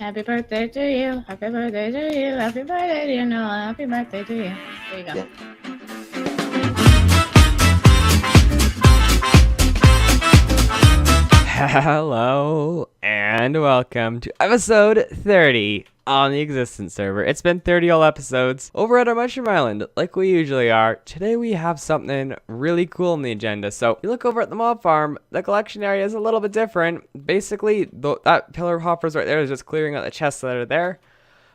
Happy birthday to you. Happy birthday to you. Happy birthday to you. No, happy birthday to you. There you go. Yeah. Hello and welcome to episode 30 on the Existence server. It's been 30 all episodes over at our Mushroom Island, like we usually are. Today we have something really cool on the agenda. So you look over at the mob farm, the collection area is a little bit different. Basically, that pillar of hoppers right there is just clearing out the chests that are there.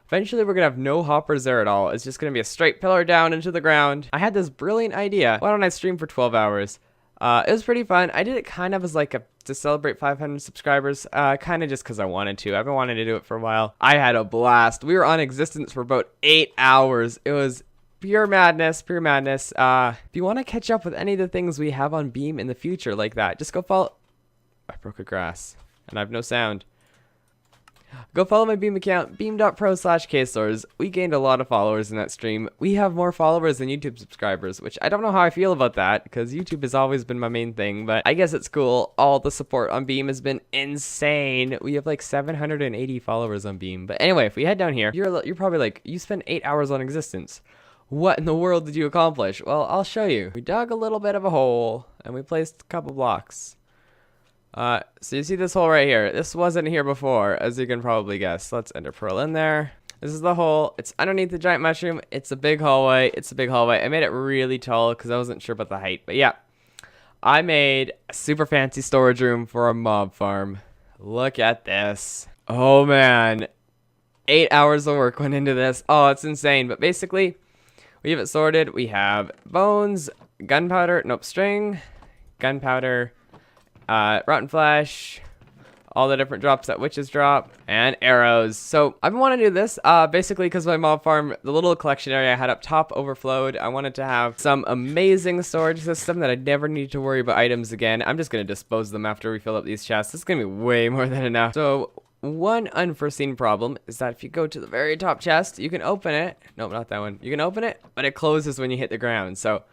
Eventually, we're going to have no hoppers there at all. It's just going to be a straight pillar down into the ground. I had this brilliant idea. Why don't I stream for 12 hours? It was pretty fun. I did it kind of as like to celebrate 500 subscribers, kind of just because I wanted to. I've been wanting to do it for a while. I had a blast. We were on Existence for about 8 hours. It was pure madness, pure madness. If you want to catch up with any of the things we have on Beam in the future like that, just go follow... I broke a grass, and I have no sound. Go follow my Beam account, beam.pro/KSores. We gained a lot of followers in that stream. We have more followers than YouTube subscribers, which I don't know how I feel about that, because YouTube has always been my main thing, but I guess it's cool. All the support on Beam has been insane. We have like 780 followers on Beam. But anyway, if we head down here, you're probably like, you spent 8 hours on Existence. What in the world did you accomplish? Well, I'll show you. We dug a little bit of a hole, and we placed a couple blocks. So you see this hole right here. This wasn't here before, as you can probably guess. Let's enter pearl in there. This is the hole. It's underneath the giant mushroom. It's a big hallway. It's a big hallway. I made it really tall because I wasn't sure about the height. But yeah, I made a super fancy storage room for a mob farm. Look at this. Oh man, 8 hours of work went into this. Oh, it's insane. But basically, we have it sorted. We have bones, gunpowder, nope, string, gunpowder, rotten flesh, all the different drops that witches drop, and arrows. So I've been wanting to do this basically because my mob farm, the little collection area I had up top overflowed. I wanted to have some amazing storage system that I'd never need to worry about items again. I'm just going to dispose of them after we fill up these chests. It's going to be way more than enough. So one unforeseen problem is that if you go to the very top chest, you can open it. Nope, not that one. You can open it, but it closes when you hit the ground. So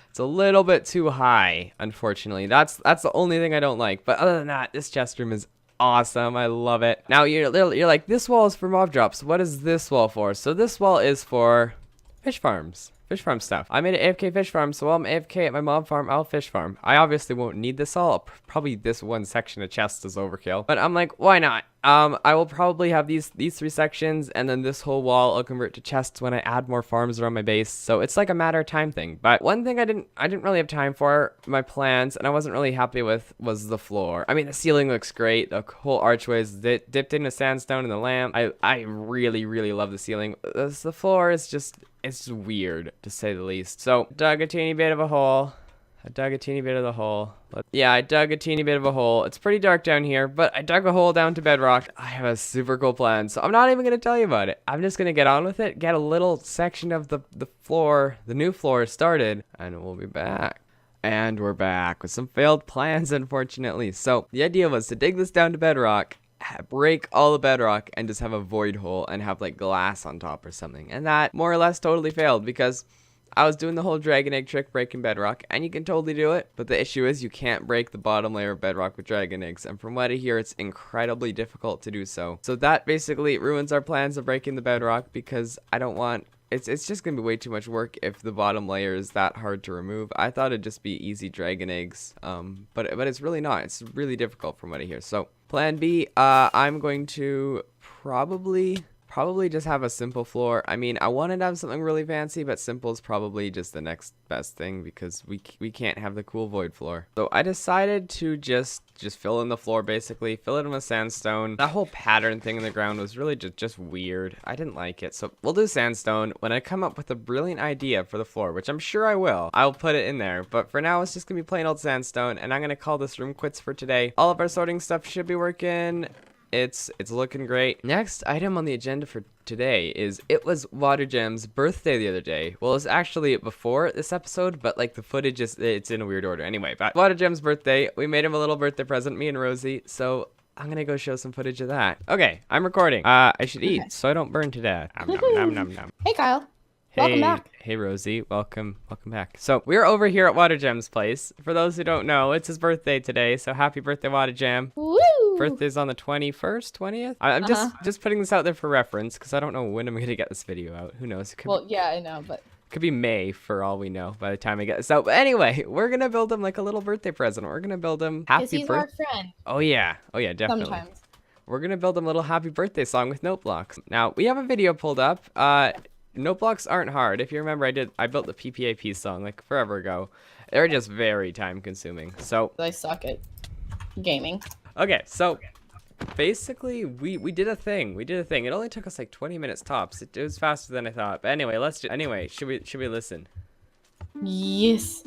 it's a little bit too high, unfortunately. That's the only thing I don't like. But other than that, this chest room is awesome. I love it. Now, you're like, this wall is for mob drops. What is this wall for? So this wall is for fish farms. Fish farm stuff. I made an AFK fish farm, so while I'm AFK at my mob farm, I'll fish farm. I obviously won't need this all. Probably this one section of chest is overkill. But I'm like, why not? I will probably have these 3 sections, and then this whole wall I'll convert to chests when I add more farms around my base. So it's like a matter of time thing. But one thing I didn't really have time for, my plans, and I wasn't really happy with, was the floor. I mean, the ceiling looks great. The whole archway is dipped into sandstone in the lamp. I really, really love the ceiling. The floor is just, it's weird, to say the least. So dug a teeny bit of a hole. I dug a teeny bit of the hole. Yeah, I dug a teeny bit of a hole. It's pretty dark down here, but I dug a hole down to bedrock. I have a super cool plan, so I'm not even going to tell you about it. I'm just going to get on with it, get a little section of the floor, the new floor started, and we'll be back. And we're back with some failed plans, unfortunately. So the idea was to dig this down to bedrock, break all the bedrock, and just have a void hole and have like glass on top or something. And that more or less totally failed because I was doing the whole dragon egg trick breaking bedrock, and you can totally do it, but the issue is you can't break the bottom layer of bedrock with dragon eggs, and from what I hear, it's incredibly difficult to do so. So that basically ruins our plans of breaking the bedrock because I don't want... It's just going to be way too much work if the bottom layer is that hard to remove. I thought it'd just be easy dragon eggs, but it's really not. It's really difficult from what I hear. So plan B, I'm going to probably just have a simple floor. I mean, I wanted to have something really fancy, but simple is probably just the next best thing because we can't have the cool void floor. So I decided to just fill in the floor, basically fill it in with sandstone. That whole pattern thing in the ground was really just weird. I didn't like it. So we'll do sandstone. When I come up with a brilliant idea for the floor, which I'm sure I will, I'll put it in there. But for now, it's just gonna be plain old sandstone, and I'm gonna call this room quits for today. All of our sorting stuff should be working. It's looking great. Next item on the agenda for today is, it was Watergem's birthday the other day. Well, it's actually before this episode, but like the footage it's in a weird order. Anyway, but Watergem's birthday, we made him a little birthday present, me and Rosie. So I'm gonna go show some footage of that. Okay, I'm recording. I should eat so I don't burn to death. Nom, nom, nom, nom, nom. Hey, Kyle. Welcome back. Hey Rosie, welcome back. So we're over here at Water Jam's place. For those who don't know, it's his birthday today, so happy birthday, Water Jam. Woo! Birthday's on the 21st, 20th? I'm just putting this out there for reference, because I don't know when I'm gonna get this video out. Who knows? It could yeah, I know, but could be May for all we know by the time I get this out. But anyway, we're gonna build him like a little birthday present. We're gonna build him happy birthday. he's our friend. Oh yeah, definitely. Sometimes. We're gonna build him a little happy birthday song with note blocks. Now we have a video pulled up. Note blocks aren't hard. If you remember, I built the PPAP song like forever ago. They're just very time consuming. So I suck at gaming. okay, so basically we did a thing. It only took us like 20 minutes tops. It was faster than I thought. But anyway, should we listen? Yes.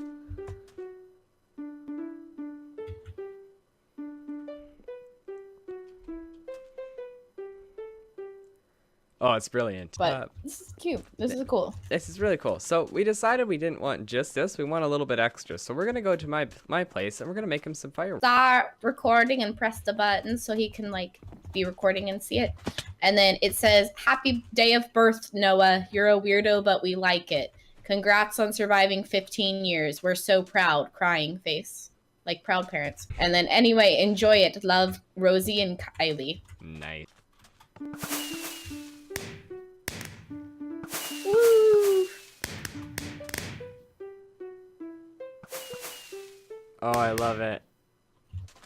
Oh, it's brilliant. But this is cute. This is cool. This is really cool. So we decided we didn't want just this. We want a little bit extra. So we're going to go to my place and we're going to make him some fireworks. Start recording and press the button so he can like be recording and see it. And then it says, "Happy day of birth, Noah. You're a weirdo, but we like it. Congrats on surviving 15 years. We're so proud." Crying face. Like proud parents. And then anyway, enjoy it. Love, Rosie and Kylie. Nice. Woo! Oh, I love it.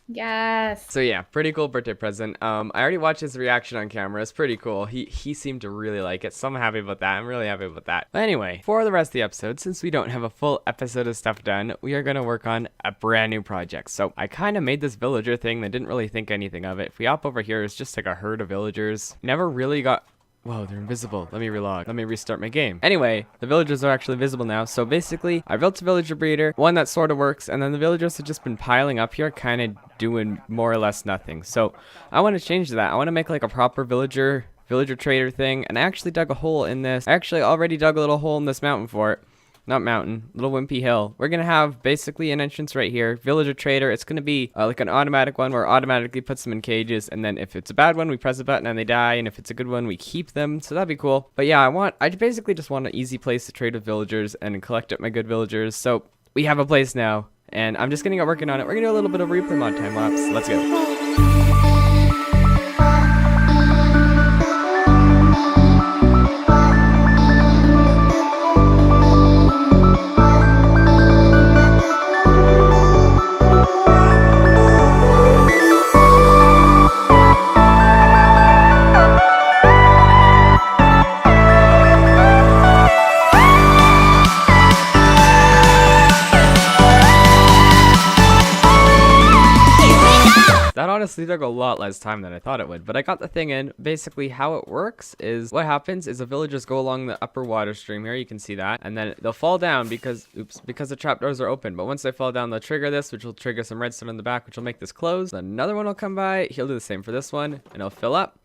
Yes. So yeah, pretty cool birthday present. I already watched his reaction on camera. It's pretty cool. He seemed to really like it, so I'm happy about that. I'm really happy about that. But anyway, for the rest of the episode, since we don't have a full episode of stuff done, we are gonna work on a brand new project. So I kind of made this villager thing that didn't really think anything of it. If we hop over here, it's just like a herd of villagers. Never really got... Whoa, they're invisible. Let me relog. Let me restart my game. Anyway, the villagers are actually visible now. So basically, I built a villager breeder, one that sort of works, and then the villagers have just been piling up here, kind of doing more or less nothing. So I want to change that. I want to make like a proper villager trader thing, and I actually dug a hole in this. I actually already dug a little hole in this mountain for it. Not mountain, little wimpy hill. We're gonna have basically an entrance right here. Villager trader. It's gonna be like an automatic one where it automatically puts them in cages, and then if it's a bad one, we press a button and they die, and if it's a good one, we keep them. So that'd be cool. But yeah, I basically just want an easy place to trade with villagers and collect up my good villagers. So we have a place now, and I'm just gonna get working on it. We're gonna do a little bit of replay mod time lapse. Let's go. That honestly took a lot less time than I thought it would, but I got the thing in. Basically, how it works is what happens is the villagers go along the upper water stream here. You can see that, and then they'll fall down because the trapdoors are open. But once they fall down, they'll trigger this, which will trigger some redstone in the back, which will make this close. Then another one will come by. He'll do the same for this one, and it'll fill up.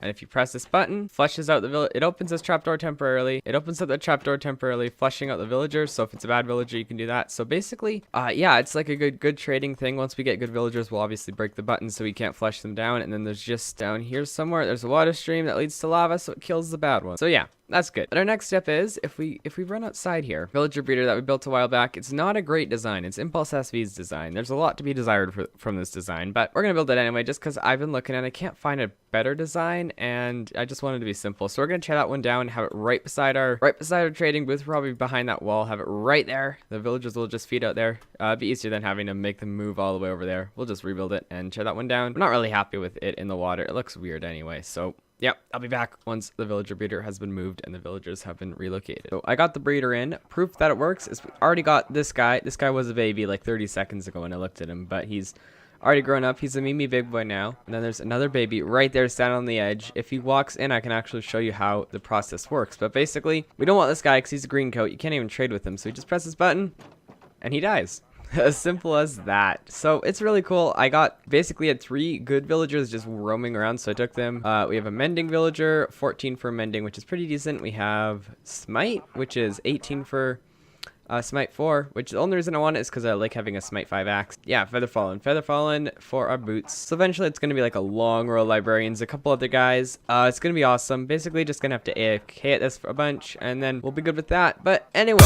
And if you press this button, flushes out the village. It opens this trapdoor temporarily. It opens up the trapdoor temporarily, flushing out the villagers. So if it's a bad villager, you can do that. So basically, yeah, it's like a good trading thing. Once we get good villagers, we'll obviously break the button so we can't flush them down. And then there's just down here somewhere, there's a water stream that leads to lava, so it kills the bad one. So yeah, that's good. And our next step is if we run outside here, villager breeder that we built a while back, it's not a great design. It's Impulse SV's design. There's a lot to be desired from this design, but we're gonna build it anyway just because I've been looking and I can't find a better design, and I just wanted to be simple. So we're gonna tear that one down, have it right beside our trading booth, probably behind that wall, have it right there. The villagers will just feed out there. It'd be easier than having to make them move all the way over there. We'll just rebuild it and tear that one down. I'm not really happy with it in the water. It looks weird anyway, so yep, I'll be back once the villager breeder has been moved and the villagers have been relocated. So I got the breeder in. Proof that it works is we already got this guy. This guy was a baby like 30 seconds ago when I looked at him, but he's already grown up. He's a Mimi big boy now. And then there's another baby right there standing on the edge. If he walks in, I can actually show you how the process works. But basically, we don't want this guy because he's a green coat. You can't even trade with him. So you just press this button and he dies. As simple as that. So it's really cool. I basically had 3 good villagers just roaming around, so I took them. We have a mending villager, 14 for mending, which is pretty decent. We have smite, which is 18 for Smite 4, which the only reason I want it is because I like having a Smite 5 axe. Yeah, Featherfallen for our boots. So eventually it's going to be like a long row of librarians, a couple other guys. It's going to be awesome. Basically just going to have to AFK at this for a bunch, and then we'll be good with that. But anyway.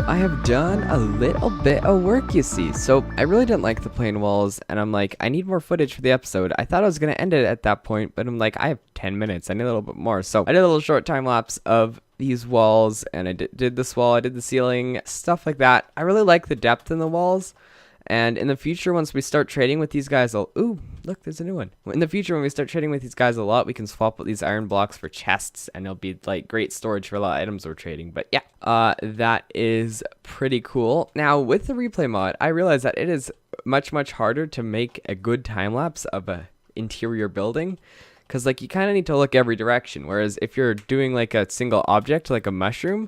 I have done a little bit of work, you see. So I really didn't like the plain walls, and I'm like, I need more footage for the episode. I thought I was going to end it at that point, but I'm like, I have 10 minutes. I need a little bit more. So I did a little short time lapse of these walls, and I did this wall, I did the ceiling, stuff like that. I really like the depth in the walls. And in the future, once we start trading with these guys, ooh, look, there's a new one. In the future, when we start trading with these guys a lot, we can swap out these iron blocks for chests, and it'll be like great storage for a lot of items we're trading. But yeah, that is pretty cool. Now, with the replay mod, I realized that it is much harder to make a good time lapse of a interior building, because like you kind of need to look every direction. Whereas if you're doing like a single object, like a mushroom,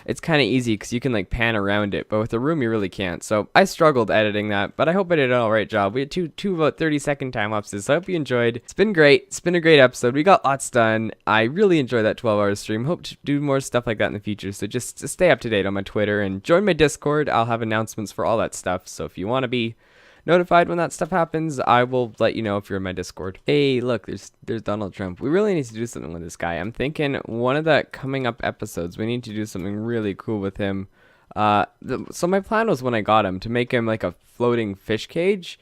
it's kind of easy because you can like pan around it, but with a room you really can't. So I struggled editing that, but I hope I did an alright job. We had two about 30-second time lapses, so I hope you enjoyed. It's been great. It's been a great episode. We got lots done. I really enjoyed that 12-hour stream. Hope to do more stuff like that in the future. So just stay up to date on my Twitter and join my Discord. I'll have announcements for all that stuff. So if you want to be notified when that stuff happens, I will let you know if you're in my Discord. Hey, look, there's Donald Trump. We really need to do something with this guy. I'm thinking one of the coming up episodes, we need to do something really cool with him. So my plan was when I got him to make him like a floating fish cage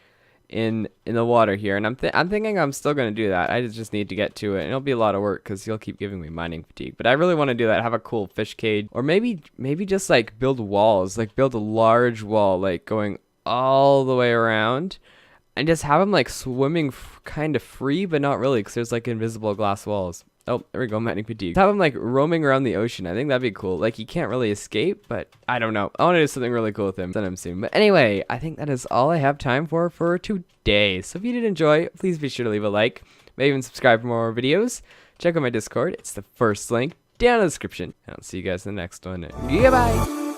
in the water here, and I'm thinking I'm still gonna do that. I just need to get to it, and it'll be a lot of work because he'll keep giving me mining fatigue. But I really want to do that. Have a cool fish cage, or maybe just like build walls, like build a large wall, like going all the way around, and just have him like swimming kind of free, but not really, because there's like invisible glass walls. Oh, there we go, mining fatigue. Have him like roaming around the ocean. I think that'd be cool. Like he can't really escape, but I don't know. I want to do something really cool with him. Send him soon. But anyway, I think that is all I have time for today. So if you did enjoy, please be sure to leave a like. Maybe even subscribe for more videos. Check out my Discord. It's the first link down in the description. And I'll see you guys in the next one. Goodbye.